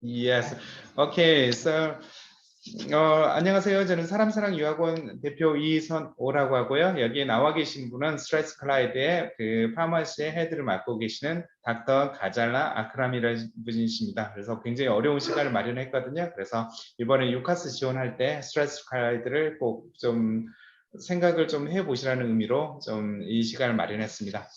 Yes. Okay. So, 안녕하세요. 저는 사람사랑유학원 대표 이선오라고 하고요. 여기 나와 계신 분은 스트래스클라이드의 그 파머시의 헤드를 맡고 계시는 닥터 가잘라 아크람이라는 분이십니다. 그래서 굉장히 어려운 시간을 마련했거든요. 그래서 이번에 유카스 지원할 때 스트래스클라이드를 꼭 좀 생각을 좀 해보시라는 의미로 좀 이 시간을 마련했습니다.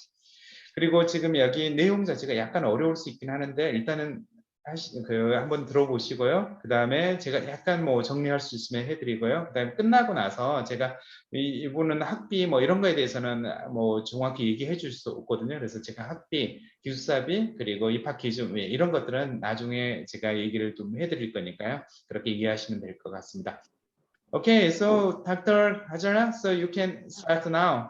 그리고 지금 여기 내용 자체가 약간 어려울 수 있긴 하는데 일단은 한번 들어보시고요. 그 다음에 제가 약간 뭐 정리할 수 있으면 해드리고요. 그 다음에 끝나고 나서 제가 이분은 학비 뭐 이런 거에 대해서는 뭐 정확히 얘기해 줄 수 없거든요. 그래서 제가 학비, 기숙사비, 그리고 입학 기준 이런 것들은 나중에 제가 얘기를 좀 해드릴 거니까요. 그렇게 이해하시면 될 것 같습니다. Okay, so Dr. Gazala, so you can start now.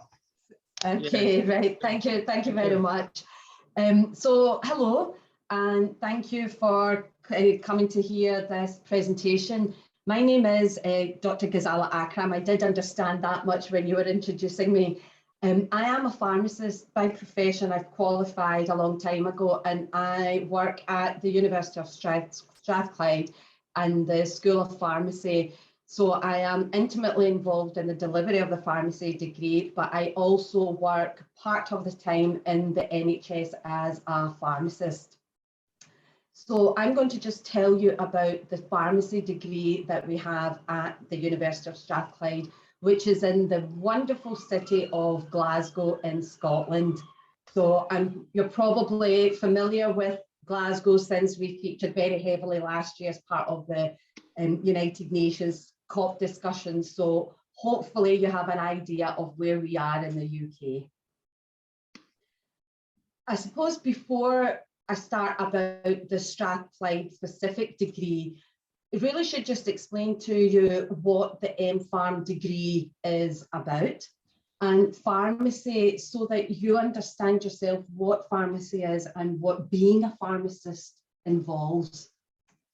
Okay, right. Thank you very much. So hello, and thank you for coming to hear this presentation. My name is Dr. Gazala Akram. I did understand that much when you were introducing me. I am a pharmacist by profession. I've qualified a long time ago, and I work at the University of Strathcldye and the School of Pharmacy. So I am intimately involved in the delivery of the pharmacy degree, but I also work part of the time in the NHS as a pharmacist. So I'm going to just tell you about the pharmacy degree that we have at the University of Strathclyde, which is in the wonderful city of Glasgow in Scotland. So you're probably familiar with Glasgow since we featured very heavily last year as part of the United Nations COP discussions. So hopefully you have an idea of where we are in the UK. I suppose before I start about the Strathclyde specific degree, I really should just explain to you what the MPharm degree is about and pharmacy, so that you understand yourself what pharmacy is and what being a pharmacist involves.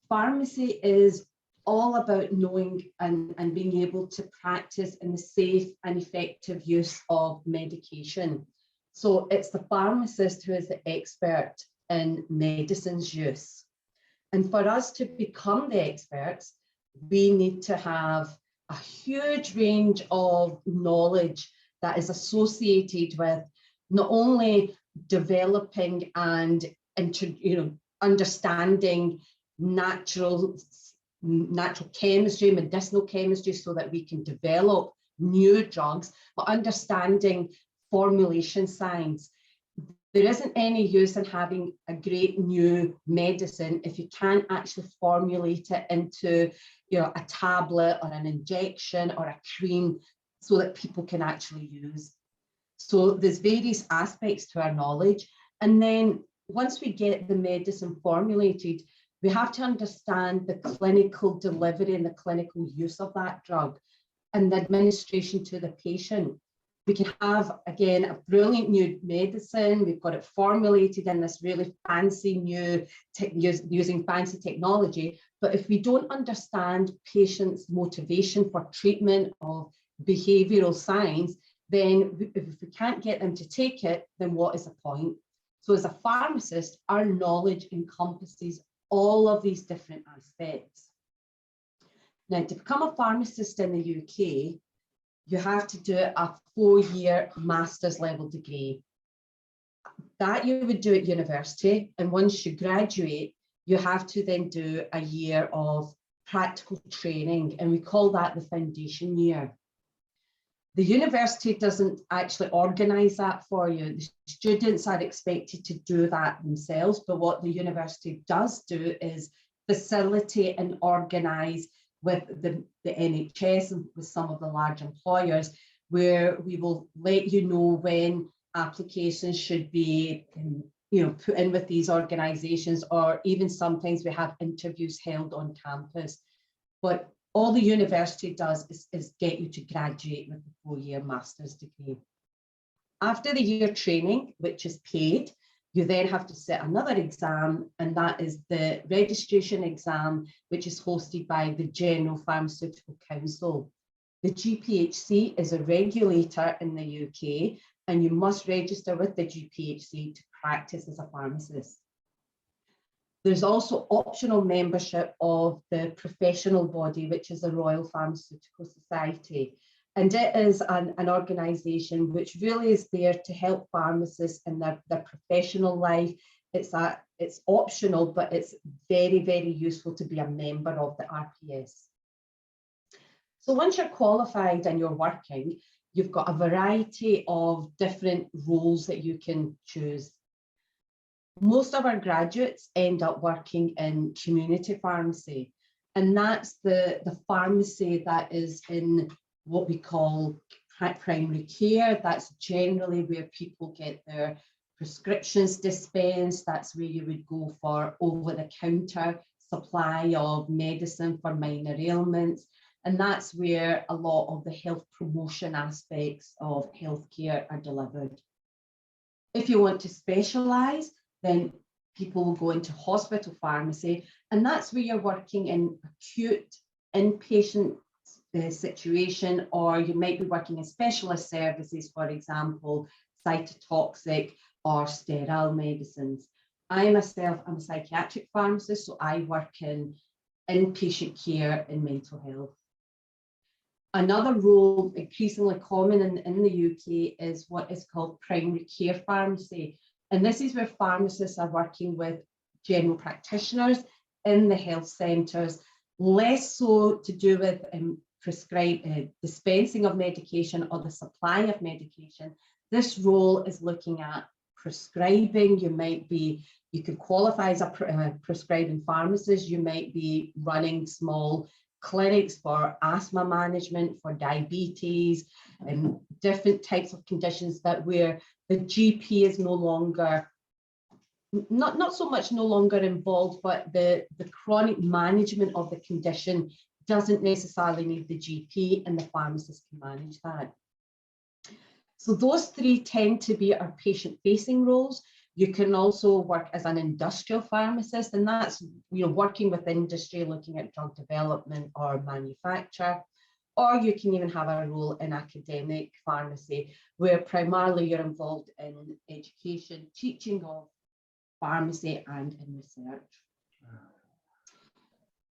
Pharmacy is all about knowing and being able to practice in the safe and effective use of medication. So it's the pharmacist who is the expert in medicine's use. And for us to become the experts, we need to have a huge range of knowledge that is associated with not only developing and understanding natural chemistry, medicinal chemistry, so that we can develop new drugs, but understanding formulation science. There isn't any use in having a great new medicine if you can't actually formulate it into a tablet or an injection or a cream so that people can actually use. So there's various aspects to our knowledge. And then once we get the medicine formulated, we have to understand the clinical delivery and the clinical use of that drug and the administration to the patient. We can have, again, a brilliant new medicine. We've got it formulated in this really fancy new, using fancy technology. But if we don't understand patients' motivation for treatment of behavioral science, then if we can't get them to take it, then what is the point? So as a pharmacist, our knowledge encompasses all of these different aspects. Now, to become a pharmacist in the UK, you have to do a 4-year master's level degree. That you would do at university, and once you graduate, you have to then do a year of practical training, and we call that the foundation year. The university doesn't actually organise that for you. The students are expected to do that themselves, but what the university does do is facilitate and organise with the NHS and with some of the large employers, where we will let you know when applications should be put in with these organisations, or even sometimes we have interviews held on campus. But all the university does is get you to graduate with a 4-year master's degree. After the year training, which is paid, you then have to sit another exam, and that is the registration exam, which is hosted by the General Pharmaceutical Council. The GPHC is a regulator in the UK, and you must register with the GPHC to practice as a pharmacist. There's also optional membership of the professional body, which is the Royal Pharmaceutical Society. And it is an organisation which really is there to help pharmacists in their professional life. It's optional, but it's very, very useful to be a member of the RPS. So once you're qualified and you're working, you've got a variety of different roles that you can choose. Most of our graduates end up working in community pharmacy, and that's the pharmacy that is in what we call primary care. That's generally where people get their prescriptions dispensed. That's where you would go for over-the-counter supply of medicine for minor ailments. And that's where a lot of the health promotion aspects of healthcare are delivered. If you want to specialise, then people will go into hospital pharmacy, and that's where you're working in acute inpatient situation, or you might be working in specialist services, for example, cytotoxic or sterile medicines. I myself am a psychiatric pharmacist, so I work in inpatient care in mental health. Another role increasingly common in the UK is what is called primary care pharmacy. And this is where pharmacists are working with general practitioners in the health centres, less so to do with dispensing of medication or the supply of medication. This role is looking at prescribing. You could qualify as a prescribing pharmacist. You might be running small clinics for asthma management, for diabetes, and different types of conditions that where the GP is no longer, not so much no longer involved, but the chronic management of the condition doesn't necessarily need the GP, and the pharmacist can manage that. So those three tend to be our patient-facing roles. You can also work as an industrial pharmacist, and that's working with industry, looking at drug development or manufacture. Or you can even have a role in academic pharmacy, where primarily you're involved in education, teaching of pharmacy, and in research.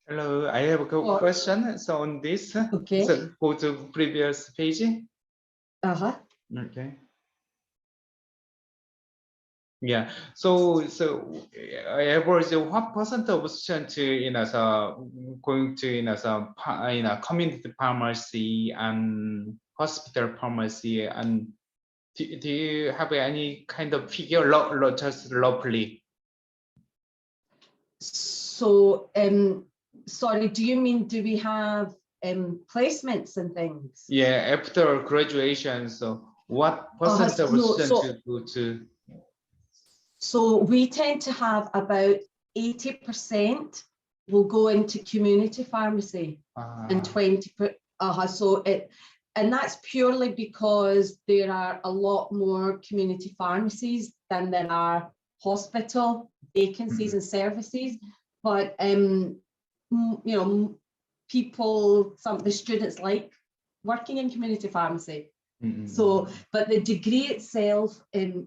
Hello, I have a question. So on this, okay. So go to previous page. Okay. Yeah. So average, what percent of students going to community pharmacy and hospital pharmacy, and do you have any kind of figure, just roughly? So sorry, do you mean do we have placements and things? Yeah, after graduation. So what percent of students go to? So we tend to have about 80% will go into community pharmacy, and 20%. And that's purely because there are a lot more community pharmacies than there are hospital vacancies and services. But the students like working in community pharmacy. So, but the degree itself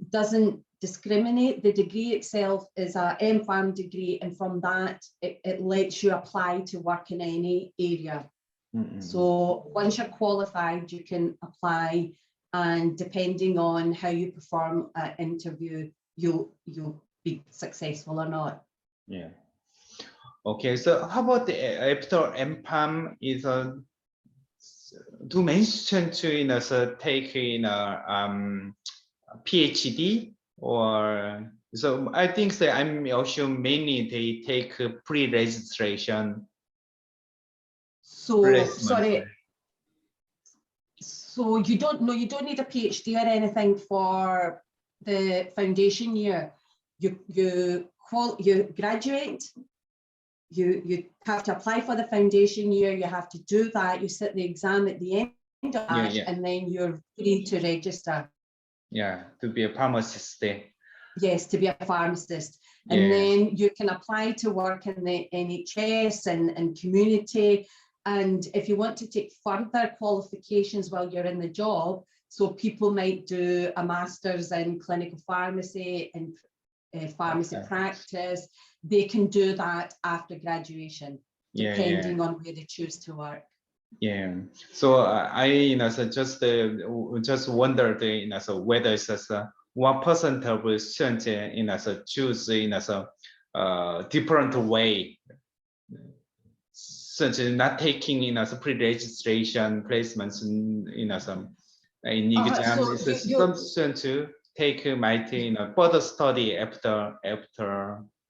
doesn't discriminate. The degree itself is a MPharm degree, and from that it lets you apply to work in any area. So once you're qualified, you can apply, and depending on how you perform an interview, you'll be successful or not. Yeah. Okay, so how about after MPharm is do many students take PhD, or so? I think that I'm also mainly they take pre-registration. So sorry. So you don't need a PhD or anything for the foundation year. You graduate. You have to apply for the foundation year. You have to do that. You sit the exam at the end of that, and then you're free to register. Yeah, to be a pharmacist there. Yes, to be a pharmacist. And then you can apply to work in the NHS and community. And if you want to take further qualifications while you're in the job, so people might do a master's in clinical pharmacy and pharmacy practice, they can do that after graduation, depending on where they choose to work. Yeah. So I so just wondered so whether it's what percent of students so choose so different way, such as not taking so pre-registration placements some in exams. Some students take might further study after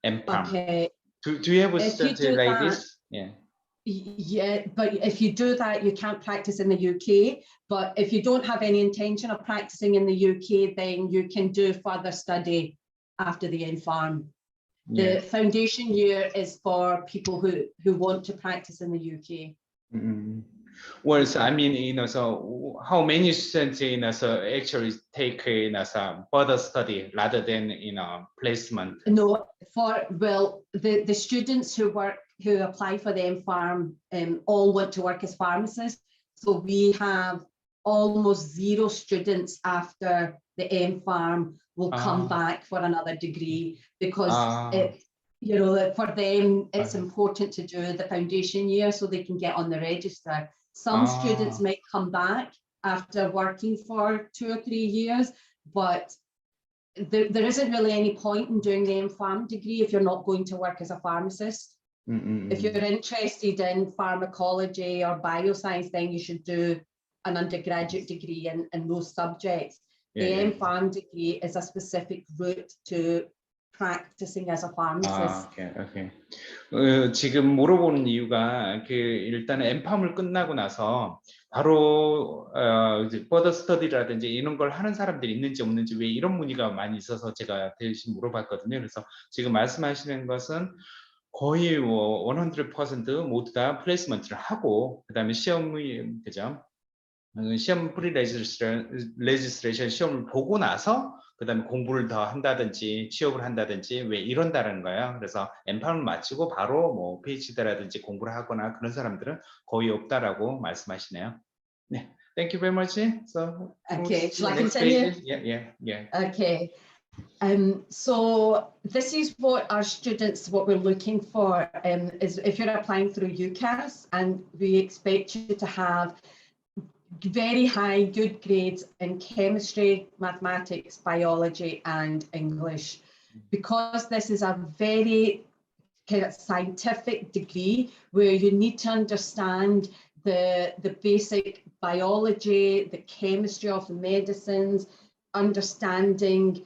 MPharm. Okay. Do you have a student like this? Yeah. Yeah, but if you do that, you can't practice in the UK. But if you don't have any intention of practicing in the UK, then you can do further study after the MPharm. The foundation year is for people who want to practice in the UK. Mm-hmm. Well, so I mean, so how many students, so actually take some further study rather than placement? No, the students who apply for the MPharm all want to work as pharmacists. So we have almost 0 students after the MPharm will come back for another degree, because for them it's important to do the foundation year so they can get on the register. Some students might come back after working for 2 or 3 years, but there isn't really any point in doing the MPharm degree if you're not going to work as a pharmacist. If you're interested in pharmacology or bioscience, then you should do an undergraduate degree in those subjects. The MPharm degree is a specific route to practicing as a pharmacist. Okay. 지금 물어보는 이유가 일단 MPharm을 끝나고 나서 바로 이제 further study라든지 이런 걸 하는 사람들이 있는지 없는지 왜 이런 문의가 많이 있어서 제가 대신 물어봤거든요. 그래서 지금 말씀하시는 것은 거의 100% 모두 다 플레이스먼트를 하고 그다음에 시험이 그죠? 시험 프리 레지스트레이션 시험을 보고 나서 그다음에 공부를 더 한다든지 취업을 한다든지 왜 이런다는 거예요. 그래서 MPharm을 마치고 바로 뭐 PhD라든지 공부를 하거나 그런 사람들은 거의 없다라고 말씀하시네요. 네, thank you very much. So, okay, shall I continue? Yeah. Okay. So this is what our students, what we're looking for is if you're applying through UCAS, and we expect you to have very high, good grades in chemistry, mathematics, biology, and English. Because this is a very kind of scientific degree where you need to understand the basic biology, the chemistry of the medicines, understanding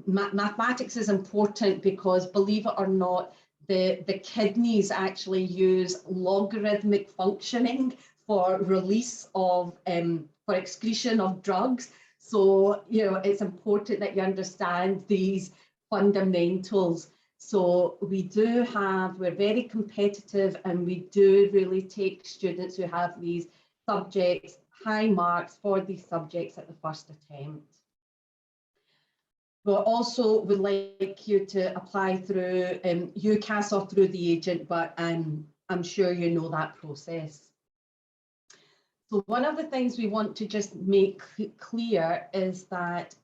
mathematics is important because, believe it or not, the kidneys actually use logarithmic functioning for release of, for excretion of drugs. So, it's important that you understand these fundamentals. So we're very competitive, and we do really take students who have these subjects, high marks for these subjects at the first attempt. We also would like you to apply through UCAS or through the agent, but I'm sure you know that process. So one of the things we want to just make clear is that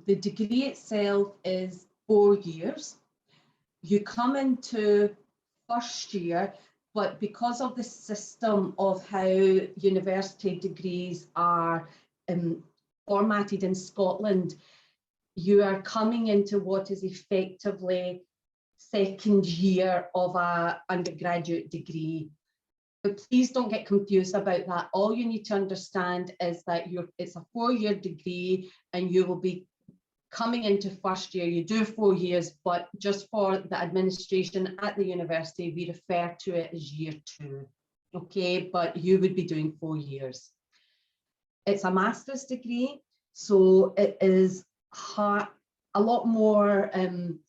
the degree itself is 4 years. You come into first year, but because of the system of how university degrees are formatted in Scotland, you are coming into what is effectively second year of an undergraduate degree. But please don't get confused about that. All you need to understand is that it's a 4-year degree, and you will be coming into first year. You do 4 years, but just for the administration at the university, we refer to it as year 2. Okay, but you would be doing 4 years. It's a master's degree, so it is a lot more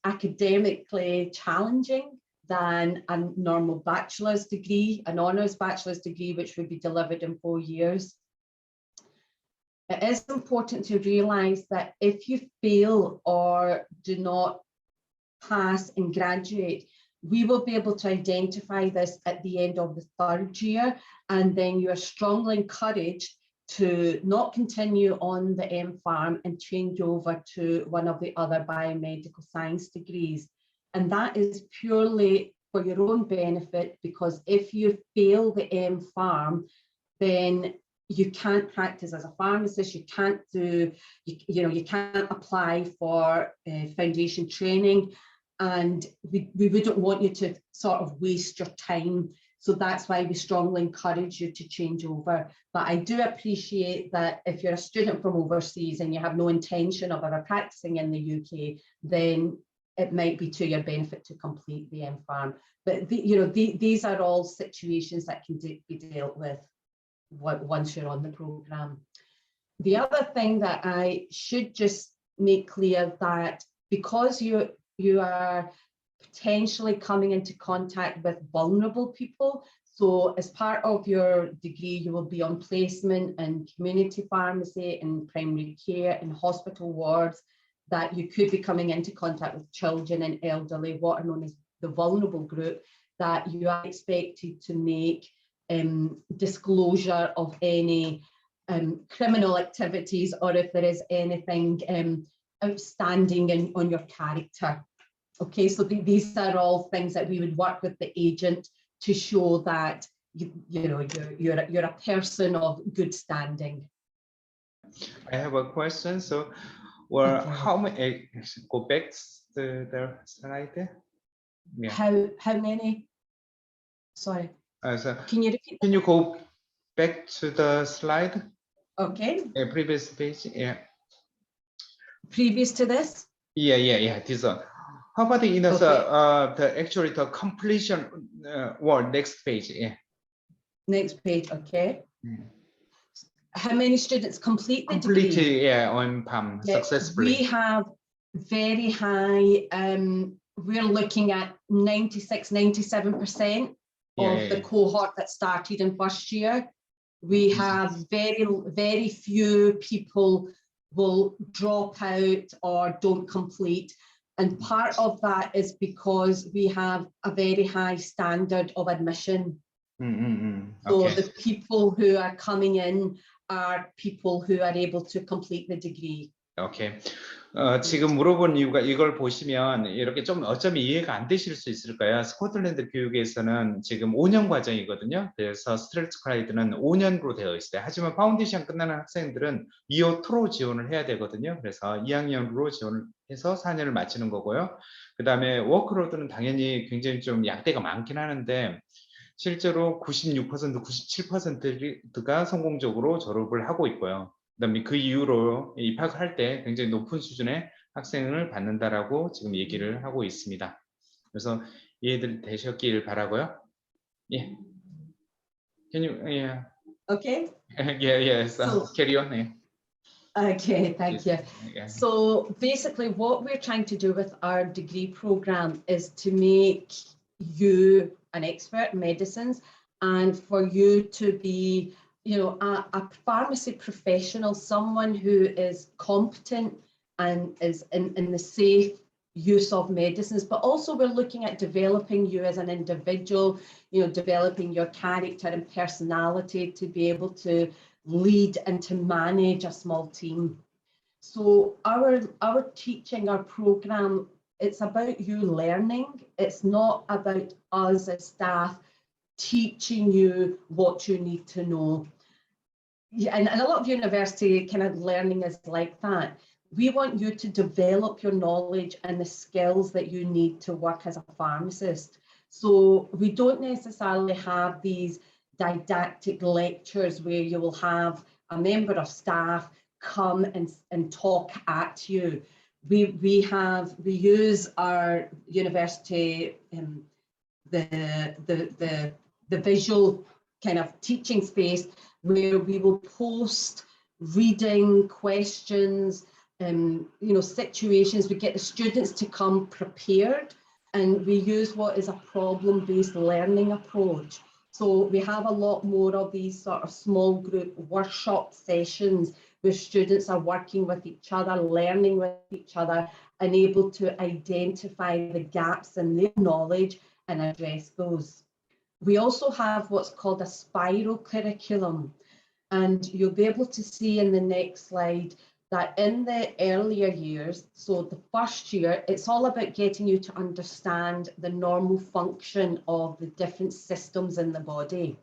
academically challenging than a normal bachelor's degree, an honours bachelor's degree, which would be delivered in 4 years. It is important to realise that if you fail or do not pass and graduate, we will be able to identify this at the end of the 3rd year, and then you are strongly encouraged to not continue on the M.Pharm and change over to one of the other biomedical science degrees. And that is purely for your own benefit, because if you fail the M.Pharm, then you can't practice as a pharmacist, you can't do, you can't apply for foundation training, and we wouldn't want you to sort of waste your time. So that's why we strongly encourage you to change over. But I do appreciate that if you're a student from overseas and you have no intention of ever practicing in the UK, then it might be to your benefit to complete the M.Pharm. But these are all situations that can be dealt with once you're on the programme. The other thing that I should just make clear, that because you are potentially coming into contact with vulnerable people, so as part of your degree you will be on placement in community pharmacy, in primary care, in hospital wards, that you could be coming into contact with children and elderly, what are known as the vulnerable group, that you are expected to make disclosure of any criminal activities, or if there is anything outstanding on your character. Okay, so these are all things that we would work with the agent to show that you're a person of good standing. I have a question. So, well, okay. how many? Go back to the slide. Yeah. How many? Sorry. So can you repeat? Can you go back to the slide? Okay. Previous page. Yeah. Previous to this? Yeah. This one. How about the completion next page? Yeah. Next page. Okay. How many students complete the Completed, degree? yeah, on PAM successfully. We have very high. We're looking at 96-97% of the cohort that started in first year. We have very few people will drop out or don't complete, and part of that is because we have a very high standard of admission. So the people who are coming in are people who are able to complete the degree. Okay. 지금 물어본 이유가, 이걸 보시면 이렇게 좀 어쩌면 이해가 안 되실 수 있을 거예요. 스코틀랜드 교육에서는 지금 5년 과정이거든요. 그래서 스트래스클라이드는 5년으로 되어 있어요. 하지만 파운데이션 끝나는 학생들은 2호 토로 지원을 해야 되거든요. 그래서 2학년으로 지원을 해서 4년을 마치는 거고요. 그 다음에 워크로드는 당연히 굉장히 좀 약대가 많긴 하는데, 실제로 96%, 97%가 성공적으로 졸업을 하고 있고요. 그다음에 그 이후로 입학할 때 굉장히 높은 수준의 학생을 받는다라고 지금 얘기를 하고 있습니다. 그래서 이해들 되셨길 바라고요. 예. Can you? Yeah. Okay. Yeah. So carry on. Yeah. Okay, thank you. Yeah. So basically what we're trying to do with our degree program is to make you an expert in medicines, and for you to be a pharmacy professional, someone who is competent and is in the safe use of medicines. But also we're looking at developing you as an individual, developing your character and personality to be able to lead and to manage a small team. So our teaching, our program, it's about you learning. It's not about us as staff teaching you what you need to know. Yeah, and a lot of university kind of learning is like that. We want you to develop your knowledge and the skills that you need to work as a pharmacist. So we don't necessarily have these didactic lectures where you will have a member of staff come and talk at you. We use our university the visual kind of teaching space, where we will post reading questions, situations. We get the students to come prepared, and we use what is a problem-based learning approach. So we have a lot more of these sort of small group workshop sessions where students are working with each other, learning with each other, and able to identify the gaps in their knowledge and address those. We also have what's called a spiral curriculum. And you'll be able to see in the next slide that in the earlier years, so the first year, it's all about getting you to understand the normal function of the different systems in the body.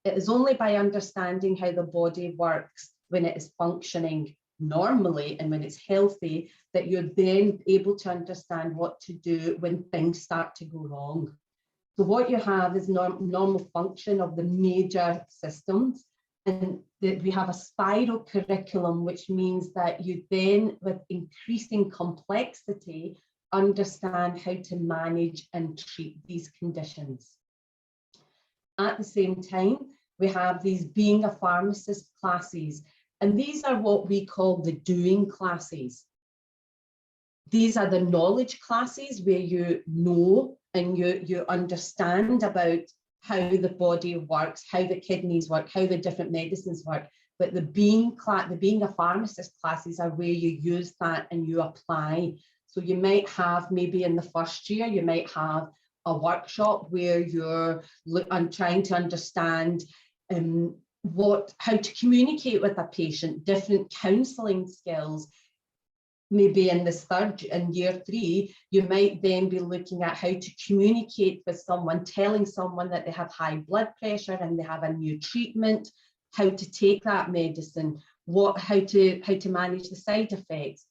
It is only by understanding how the body works when it is functioning normally and when it's healthy that you're then able to understand what to do when things start to go wrong. So what you have is normal function of the major systems. And we have a spiral curriculum, which means that you then, with increasing complexity, understand how to manage and treat these conditions. At the same time, we have these being a pharmacist classes, and these are what we call the doing classes. These are the knowledge classes where you know and you understand about how the body works, how the kidneys work, how the different medicines work. But the being a pharmacist classes are where you use that and you apply. So you might have, maybe in the first year, you might have a workshop where you're trying to understand how to communicate with a patient, different counselling skills. Maybe in year 3, you might then be looking at how to communicate with someone, telling someone that they have high blood pressure and they have a new treatment, how to take that medicine, how to manage the side effects.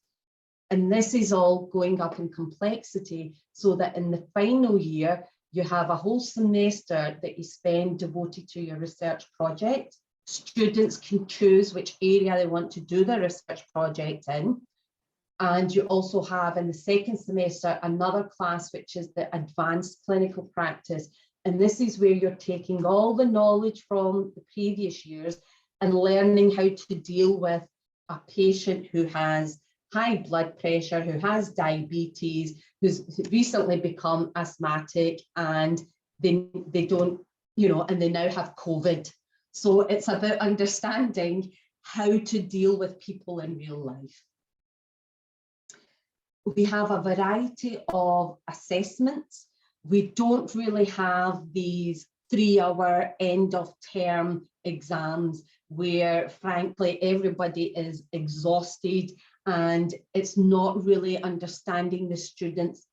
And this is all going up in complexity, so that in the final year, you have a whole semester that you spend devoted to your research project. Students can choose which area they want to do their research project in. And you also have in the second semester another class, which is the advanced clinical practice. And this is where you're taking all the knowledge from the previous years and learning how to deal with a patient who has high blood pressure, who has diabetes, who's recently become asthmatic, and they don't, and they now have COVID. So it's about understanding how to deal with people in real life. We have a variety of assessments. We don't really have these 3-hour end of term exams where, frankly, everybody is exhausted and it's not really understanding the students'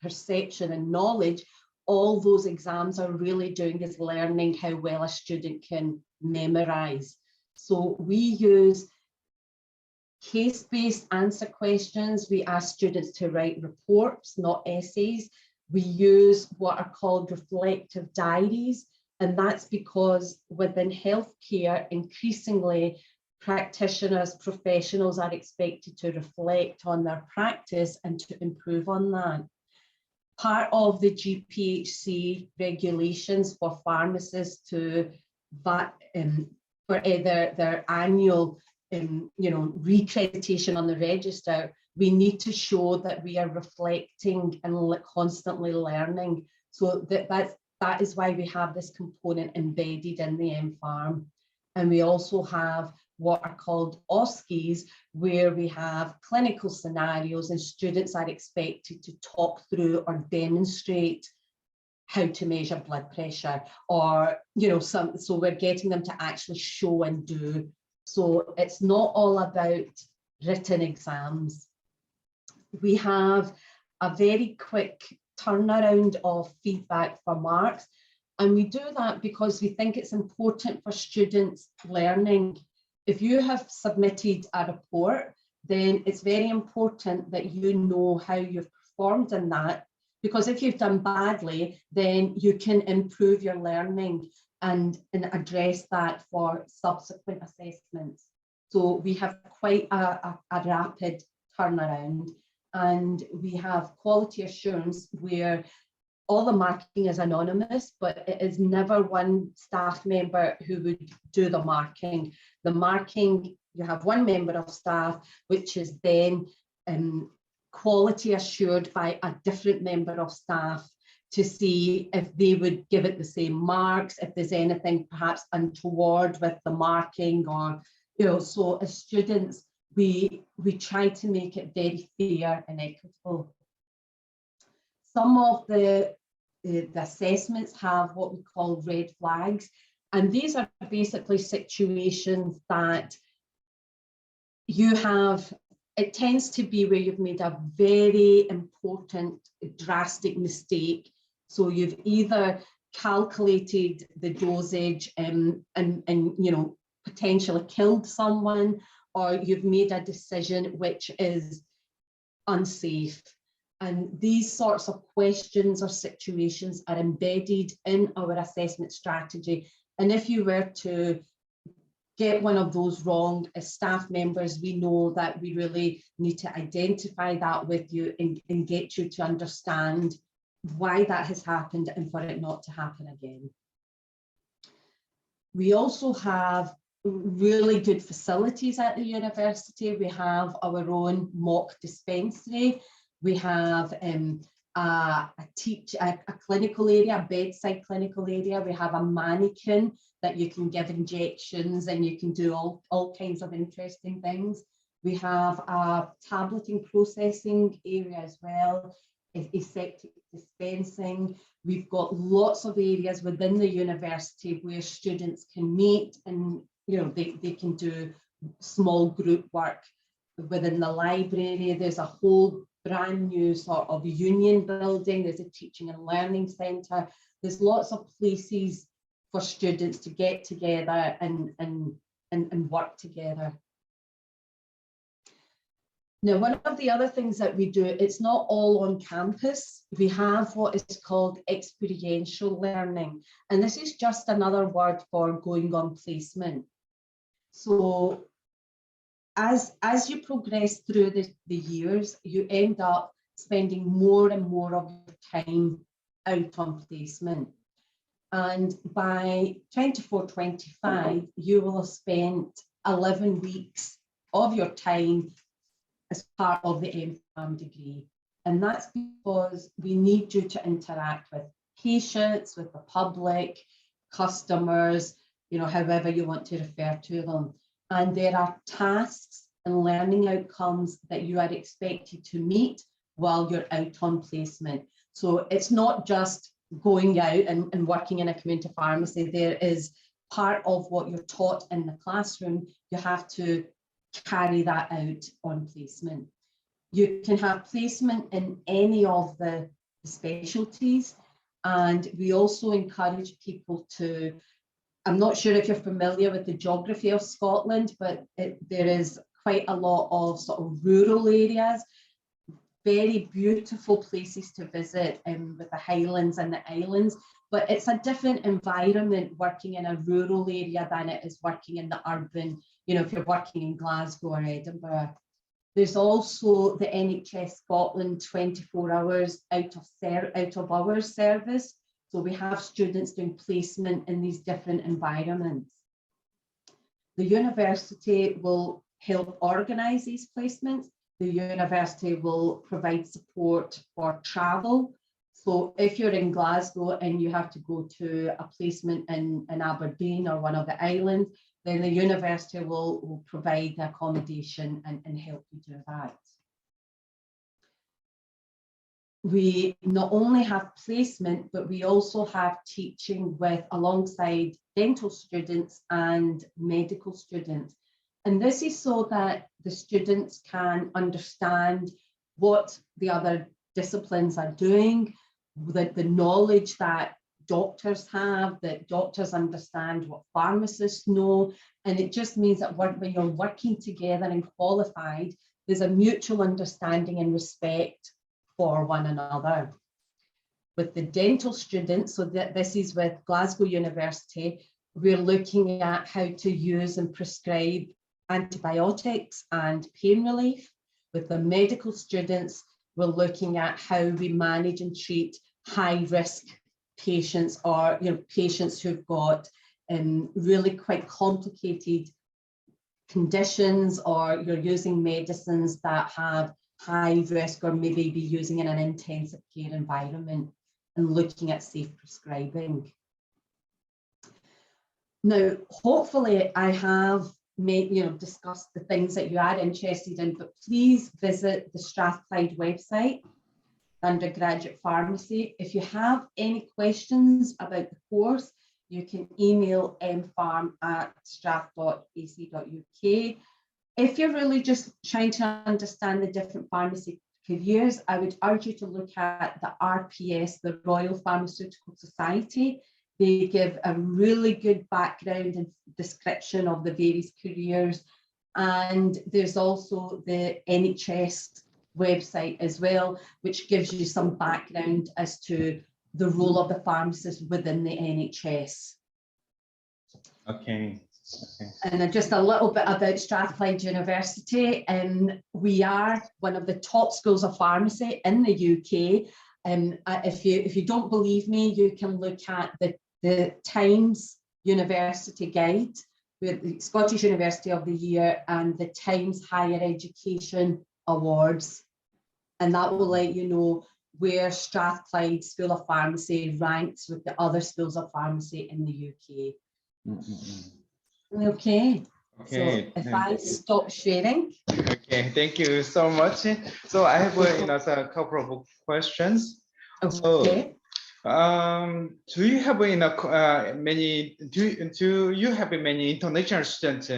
perception and knowledge. All those exams are really doing is learning how well a student can memorize. So we use case-based answer questions. We ask students to write reports, not essays. We use what are called reflective diaries, and that's because within healthcare, increasingly practitioners, professionals are expected to reflect on their practice and to improve on that. Part of the GPHC regulations for pharmacists for their annual recreditation on the register, we need to show that we are reflecting and constantly learning. So that is why we have this component embedded in the MPharm. And we also have what are called OSCEs, where we have clinical scenarios and students are expected to talk through or demonstrate how to measure blood pressure, or so we're getting them to actually show and do. So it's not all about written exams. We have a very quick turnaround of feedback for marks, and we do that because we think it's important for students learning. If you have submitted a report, then it's very important that you know how you've performed in that, because if you've done badly, then you can improve your learning and address that for subsequent assessments. So we have quite a rapid turnaround, and we have quality assurance where all the marking is anonymous, but it is never one staff member who would do the marking. The marking, you have one member of staff, which is then quality assured by a different member of staff to see if they would give it the same marks, if there's anything perhaps untoward with the marking, or so as students, we try to make it very fair and equitable. Some of the assessments have what we call red flags, And these are basically situations that you have, it tends to be where you've made a very important, drastic mistake. So you've either calculated the dosage and you know, potentially killed someone, or you've made a decision which is unsafe. And these sorts of questions or situations are embedded in our assessment strategy. And if you were to get one of those wrong, as staff members, we know that we really need to identify that with you and get you to understand why that has happened and for it not to happen again. We also have really good facilities at the university. We have our own mock dispensary. We have a clinical area, a bedside clinical area. We have a mannequin that you can give injections, and you can do all kinds of interesting things. We have a tableting processing area as well, aseptic dispensing. We've got lots of areas within the university where students can meet, and you know, they can do small group work within the library. There's a whole brand new sort of union building. There's a teaching and learning centre. There's lots of places for students to get together and work together. Now, one of the other things that we do, it's not all on campus. We have what is called experiential learning. And this is just another word for going on placement. So as you progress through the years, you end up spending more and more of your time out on placement. And by 24-25, you will have spent 11 weeks of your time as part of the MPharm degree. And that's because we need you to interact with patients, with the public, customers, you know, however you want to refer to them. And there are tasks and learning outcomes that you are expected to meet while you're out on placement. So it's not just going out and working in a community pharmacy. There is part of what you're taught in the classroom, you have to carry that out on placement. You can have placement in any of the specialties, and we also encourage people to, I'm not sure if you're familiar with the geography of Scotland, but there is quite a lot of sort of rural areas, very beautiful places to visit with the Highlands and the Islands, but it's a different environment working in a rural area than it is working in the urban, you know, if you're working in Glasgow or Edinburgh. There's also the NHS Scotland 24 hours out of hours service. So we have students doing placement in these different environments. The university will help organise these placements. The university will provide support for travel. So if you're in Glasgow and you have to go to a placement in Aberdeen or one of the islands, then the university will provide the accommodation and help you do that. We not only have placement, but we also have teaching alongside dental students and medical students. And this is so that the students can understand what the other disciplines are doing, the knowledge that doctors have, that doctors understand what pharmacists know. And it just means that when you're working together and qualified, there's a mutual understanding and respect for one another. With the dental students, so that this is with Glasgow University, we're looking at how to use and prescribe antibiotics and pain relief. With the medical students, we're looking at how we manage and treat high-risk patients, or patients who've got really quite complicated conditions, or you're using medicines that have high risk or maybe be using in an intensive care environment, and looking at safe prescribing. Now, hopefully I have discussed the things that you are interested in, but please visit the Strathclyde website, undergraduate pharmacy. If you have any questions about the course, You can email mfarm@strath.ac.uk. If you're really just trying to understand the different pharmacy careers, I would urge you to look at the RPS, the Royal Pharmaceutical Society. They give a really good background and description of the various careers. And there's also the NHS website as well, which gives you some background as to the role of the pharmacist within the NHS. Okay. And just a little bit about Strathclyde University. We are one of the top schools of pharmacy in the UK. If you don't believe me, you can look at the Times University Guide with the Scottish University of the Year and the Times Higher Education Awards. And that will let you know where Strathclyde School of Pharmacy ranks with the other schools of pharmacy in the UK. Okay. So if I stop sharing. Okay, thank you so much. So I have a couple of questions. Okay. So, do you have many international students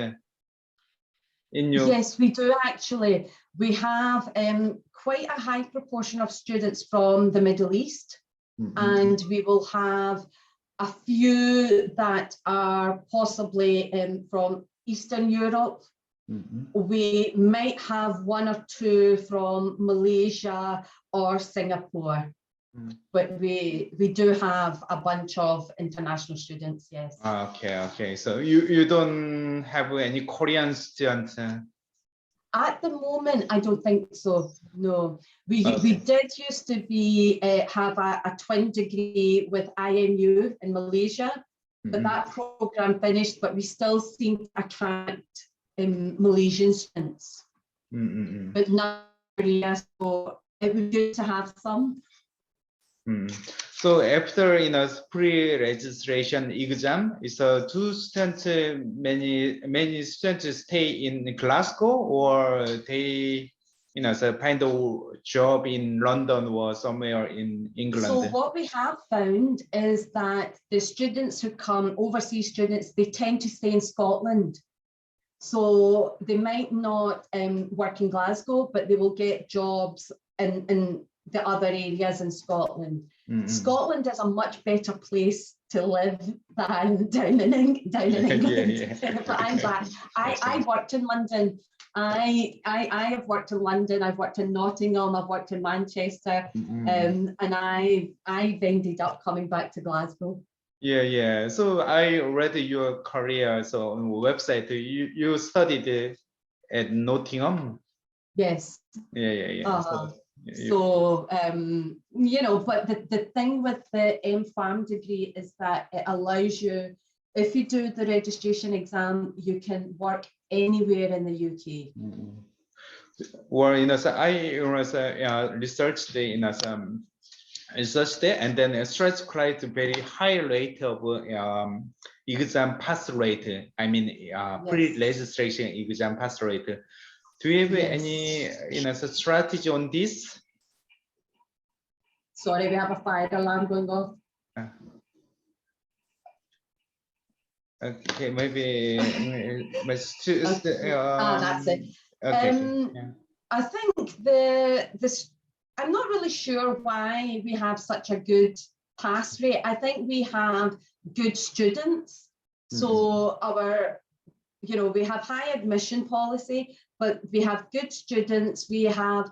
in your? Yes, we do actually. We have quite a high proportion of students from the Middle East, and we will have a few that are possibly from Eastern Europe. We might have one or two from Malaysia or Singapore, but we do have a bunch of international students, yes. Okay. So you don't have any Korean students? At the moment, I don't think so. No, we did used to have a twin degree with IMU in Malaysia, but that program finished. But we still seem to attract Malaysian students, but not Korea. So it would be good to have some. So after pre-registration exam, do students many students stay in Glasgow, or they find a job in London or somewhere in England? So what we have found is that the students who come, overseas students, they tend to stay in Scotland. So they might not work in Glasgow, but they will get jobs in the other areas in Scotland. Scotland is a much better place to live than down in England. But I'm back. I worked in London. I have worked in London. I've worked in Nottingham. I've worked in Manchester, and I've ended up coming back to Glasgow. Yeah. So I read your career. So on the website, you studied at Nottingham. Yes. Yeah. So but the thing with the MPharm degree is that it allows you, if you do the registration exam, you can work anywhere in the UK. Well, I researched research there, and then Strathclyde very high rate of exam pass rate. I mean, pre-registration exam pass rate. Do you have any strategy on this? Sorry, we have a fire alarm going off. Okay, maybe that's it. Okay. I think I'm not really sure why we have such a good pass rate. I think we have good students. So we have high admission policy, but we have good students. We have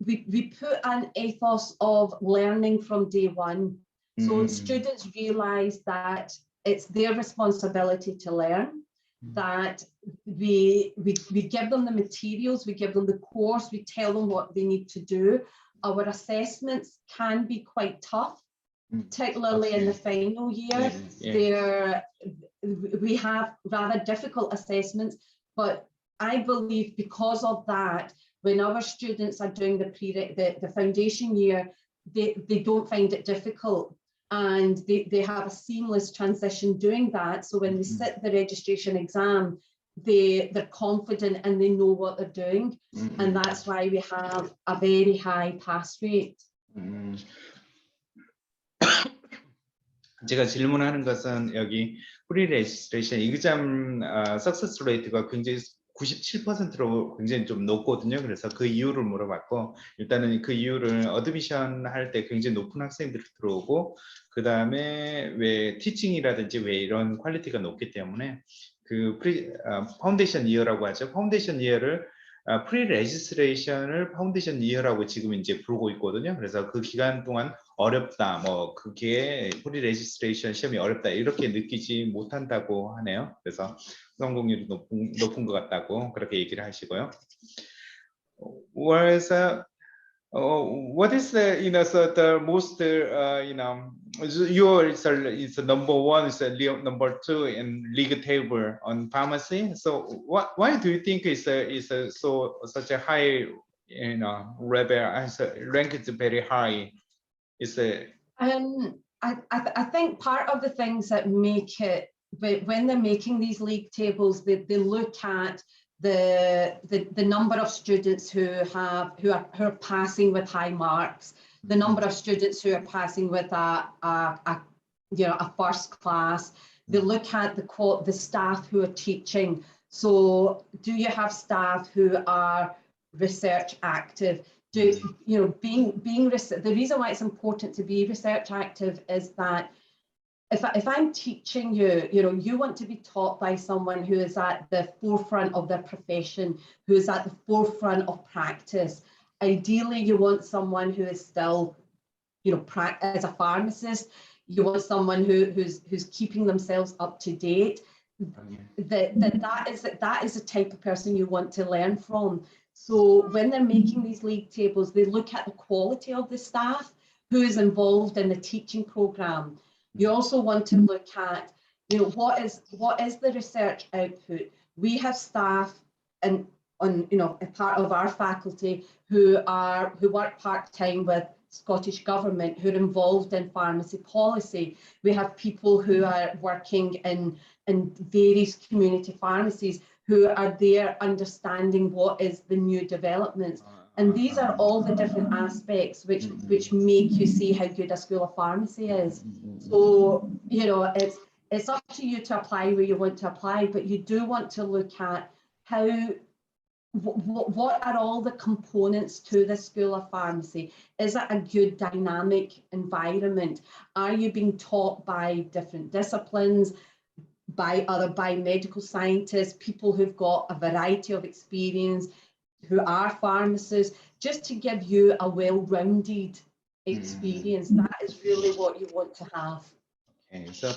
we put an ethos of learning from day one. So students realize that it's their responsibility to learn, that we give them the materials, we give them the course, we tell them what they need to do. Our assessments can be quite tough, particularly in the final year. We have rather difficult assessments, but I believe because of that, when our students are doing the foundation year, they don't find it difficult, and they have a seamless transition doing that. So when they sit the registration exam, they're confident and they know what they're doing, and that's why we have a very high pass rate. 제가 질문하는 것은 여기 프리레지스트레이션 exam 석세스 레이트가 굉장히 97%로 굉장히 좀 높거든요. 그래서 그 이유를 물어봤고, 일단은 그 이유를 어드미션 할 때 굉장히 높은 학생들이 들어오고, 그 다음에 왜 티칭이라든지 왜 이런 퀄리티가 높기 때문에 그 파운데이션 이어라고 하죠. 파운데이션 이어를 프리레지스트레이션을 파운데이션 이어라고 지금 이제 부르고 있거든요. 그래서 그 기간 동안 어렵다, 뭐 그게 프리레지스트레이션 시험이 어렵다 이렇게 느끼지 못한다고 하네요. 그래서 성공률이 높은 것 같다고 그렇게 얘기를 하시고요. Whereas, what is the so the most yours is number one, is number two in league table on pharmacy. So why do you think is so such a high level as rank is very high? Is a I think part of the things that make it, when they're making these league tables, they look at the number of students who are passing with high marks, the number of students who are passing with a first class. They look at the staff who are teaching. So do you have staff who are research active? The reason why it's important to be research active is that if I'm teaching you, you want to be taught by someone who is at the forefront of their profession, who is at the forefront of practice. Ideally, you want someone who is still, as a pharmacist, you want someone who's keeping themselves up to date. That is the type of person you want to learn from. So when they're making these league tables, they look at the quality of the staff who is involved in the teaching program. You also want to look at, what is the research output. We have staff on a part of our faculty who work part-time with Scottish Government, who are involved in pharmacy policy. We have people who are working in various community pharmacies who are there understanding what is the new developments. And these are all the different aspects which make you see how good a school of pharmacy is. So, it's up to you to apply where you want to apply, but you do want to look at what are all the components to the School of Pharmacy? Is it a good dynamic environment? Are you being taught by different disciplines, by medical scientists, people who've got a variety of experience, who are pharmacists, just to give you a well-rounded experience? That is really what you want to have. 그래서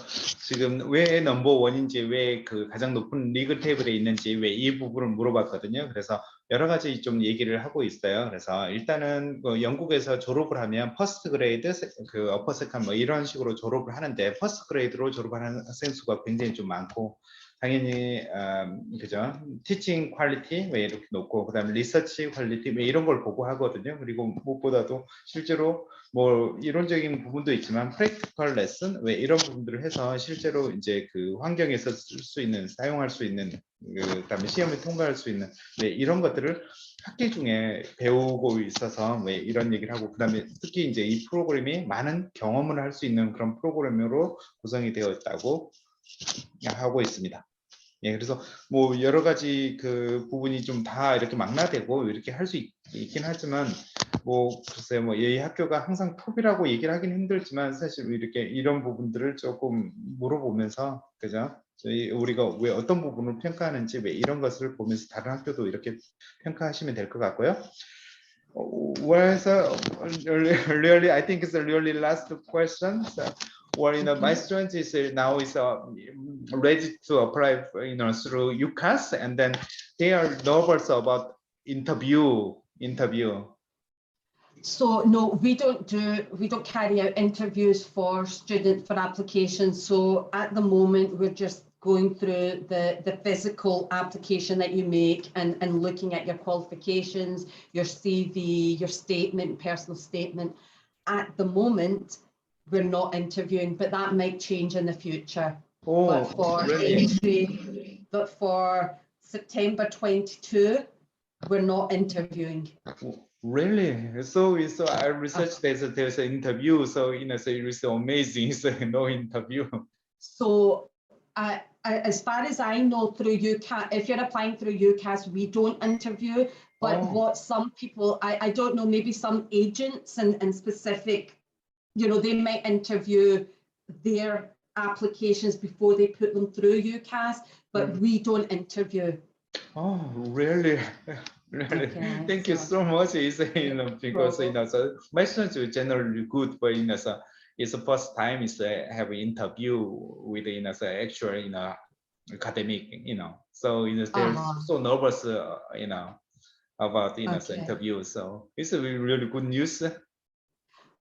지금 왜 넘버원인지, 왜 그 가장 높은 리그 테이블에 있는지, 왜 이 부분을 물어봤거든요. 그래서 여러 가지 좀 얘기를 하고 있어요. 그래서 일단은 영국에서 졸업을 하면 퍼스트 그레이드, 그 어퍼 세컨 뭐 이런 식으로 졸업을 하는데, 퍼스트 그레이드로 졸업하는 학생 수가 굉장히 좀 많고, 당연히 그죠, 티칭 퀄리티 왜 이렇게 높고, 그다음에 리서치 퀄리티 왜 이런 걸 보고 하거든요. 그리고 무엇보다도 실제로 뭐 이론적인 부분도 있지만 프랙티컬 레슨 왜 이런 부분들을 해서 실제로 이제 그 환경에서 쓸 수 있는, 사용할 수 있는, 그다음에 시험에 통과할 수 있는 왜 이런 것들을 학기 중에 배우고 있어서 왜 이런 얘기를 하고, 그다음에 특히 이제 이 프로그램이 많은 경험을 할 수 있는 그런 프로그램으로 구성이 되어 있다고 하고 있습니다. 예, 그래서 뭐 여러 가지 그 부분이 좀 다 이렇게 망라되고 이렇게 할 수 있긴 하지만, 뭐 글쎄요, 뭐 이 학교가 항상 톱이라고 얘기를 하긴 힘들지만, 사실 이렇게 이런 부분들을 조금 물어보면서, 그죠? 우리가 왜 어떤 부분을 평가하는지 왜 이런 것을 보면서 다른 학교도 이렇게 평가하시면 될 것 같고요. Whereas really, I think it's a really last question. So, my student is now ready to apply, through UCAS, and then they are nervous about interview. So no, we don't carry out interviews for applications. So at the moment, we're just going through the physical application that you make and looking at your qualifications, your CV, your statement, personal statement. At the moment, we're not interviewing, but that might change in the future. Oh, but for really? for September 22, we're not interviewing. Really? So I researched there's an interview. So so it's amazing. So no interview. So as far as I know, through UCAS, if you're applying through UCAS, we don't interview. But what some people, I don't know, maybe some agents and specific, they might interview their applications before they put them through UCAS, but we don't interview. Oh, really? Really? Okay, Thank you so much. Because so my students are generally good, but so it's the first time have an interview with so actual academic, so they're so nervous, about so interview. So it's a really good news.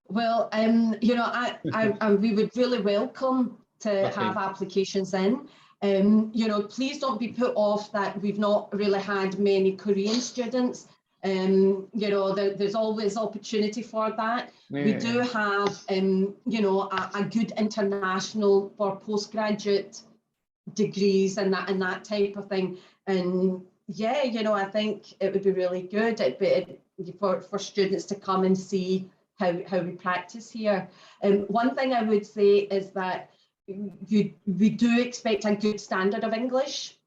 Well, we would really welcome to have applications in. Please don't be put off that we've not really had many Korean students. There's always opportunity for that. Yeah. We do have, a good international for postgraduate degrees and that type of thing. And yeah, I think it would be really good for students to come and see how we practice here. One thing I would say is that we do expect a good standard of English.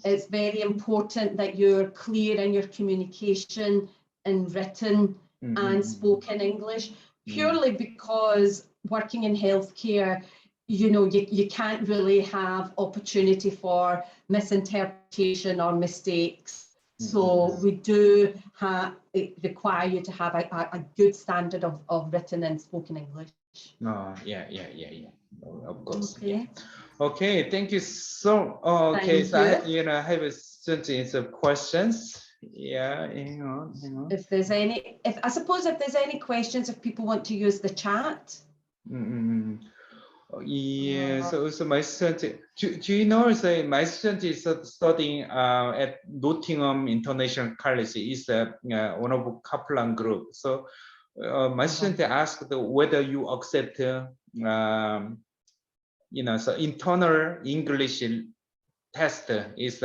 It's very important that you're clear in your communication in written and spoken English, purely because working in healthcare, you can't really have opportunity for misinterpretation or mistakes. So we do require you to have a good standard of written and spoken English. Oh, yeah. Of course. Okay. Yeah. Okay, thank you so. Okay, so I have a series of questions. Yeah, hang on. If there's any, I suppose if there's any questions, if people want to use the chat. Yeah, so my student, do you know, so my student is studying at Nottingham International College, is one of Kaplan group. So my student asked whether you accept so internal English test is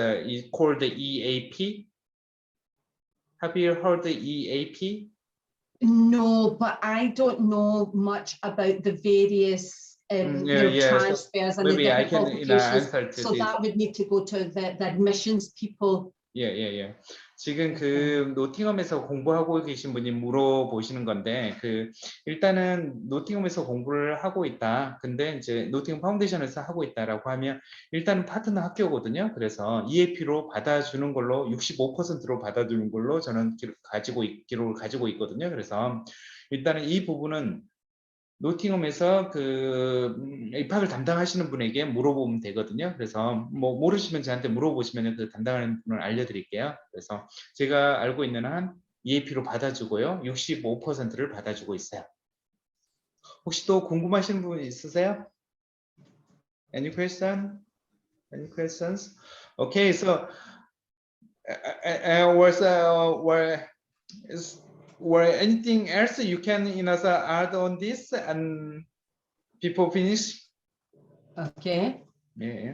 called the EAP. Have you heard the EAP? No, but I don't know much about the various transfers and maybe the I different can qualifications. to So this. that would need to go to the admissions people. Yeah. 지금 그 노팅엄에서 공부하고 계신 분이 물어보시는 건데, 일단은 노팅엄에서 공부를 하고 있다. 근데 이제 노팅엄 파운데이션에서 하고 있다라고 하면 일단은 파트너 학교거든요. 그래서 EAP로 받아주는 걸로 65%로 받아주는 걸로 저는 기록을 가지고 있거든요. 그래서 일단은 이 부분은 노팅엄에서 입학을 담당하시는 분에게 물어보면 되거든요. 그래서 뭐 모르시면 저한테 물어보시면 그 담당하는 분을 알려드릴게요. 그래서 제가 알고 있는 한 EAP로 받아주고요. 65%를 받아주고 있어요. 혹시 또 궁금하신 분 있으세요? Any question? Any questions? Okay, so or anything else you can add on this and people finish? Okay. Yeah.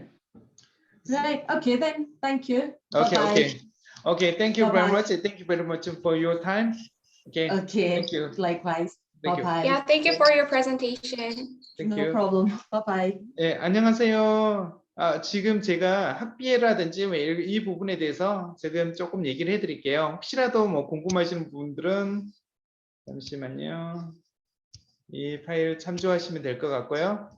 Right. Okay then. Thank you. Okay. Bye-bye. Okay. Thank you very Bye-bye. much. Thank you very much for your time. Okay. Thank you. Likewise. Thank you. Bye-bye. Yeah, thank you for your presentation. Thank No you. problem. Bye-bye. 예, 안녕하세요. 지금 제가 학비라든지 이 부분에 대해서 지금 조금 얘기를 해드릴게요. 혹시라도 뭐 궁금하신 분들은 잠시만요. 이 파일 참조하시면 될 것 같고요.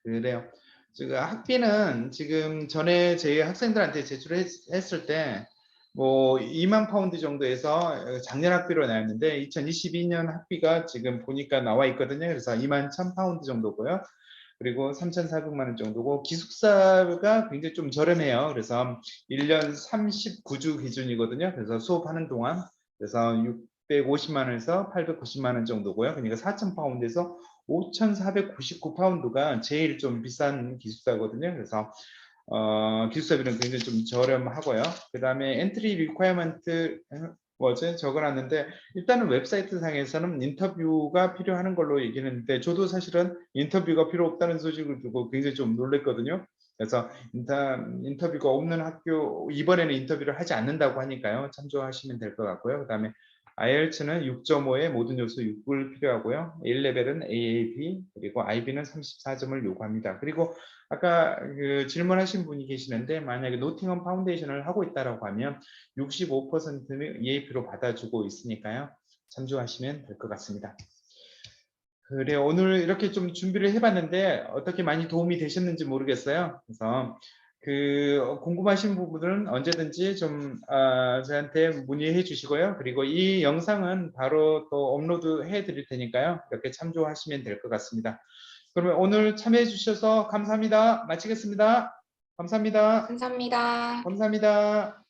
그래요. 지금 학비는 지금 전에 저희 학생들한테 제출했을 때 뭐 2만 파운드 정도에서 작년 학비로 나왔는데 2022년 학비가 지금 보니까 나와 있거든요. 그래서 2만 1,000 파운드 정도고요. 그리고 3,400만 원 정도고 기숙사가 굉장히 좀 저렴해요. 그래서 1년 39주 기준이거든요. 그래서 수업하는 동안 그래서 650만 원에서 890만 원 정도고요. 그러니까 4,000 파운드에서 5,499파운드가 제일 좀 비싼 기숙사거든요. 그래서 기숙사비는 굉장히 좀 저렴하고요. 그 다음에 엔트리 리퀘어먼트 적어놨는데 일단은 웹사이트 상에서는 인터뷰가 필요한 걸로 얘기했는데 저도 사실은 인터뷰가 필요 없다는 소식을 듣고 굉장히 좀 놀랐거든요. 그래서 인터뷰가 없는 학교 이번에는 인터뷰를 하지 않는다고 하니까요. 참조하시면 될 것 같고요. 그 다음에 IELTS는 6.5에 모든 요소 6을 필요하고요. 1레벨은 AAB 그리고 IB는 34점을 요구합니다. 그리고 아까 그 질문하신 분이 계시는데 만약에 노팅엄 파운데이션을 하고 있다라고 하면 65%는 EAP로 받아주고 있으니까요. 참조하시면 될 것 같습니다. 그래 오늘 이렇게 좀 준비를 해봤는데 어떻게 많이 도움이 되셨는지 모르겠어요. 그래서 그 궁금하신 부분은 언제든지 좀 저한테 문의해 주시고요. 그리고 이 영상은 바로 또 업로드 해 드릴 테니까요. 이렇게 참조하시면 될 것 같습니다. 그러면 오늘 참여해 주셔서 감사합니다. 마치겠습니다. 감사합니다. 감사합니다. 감사합니다.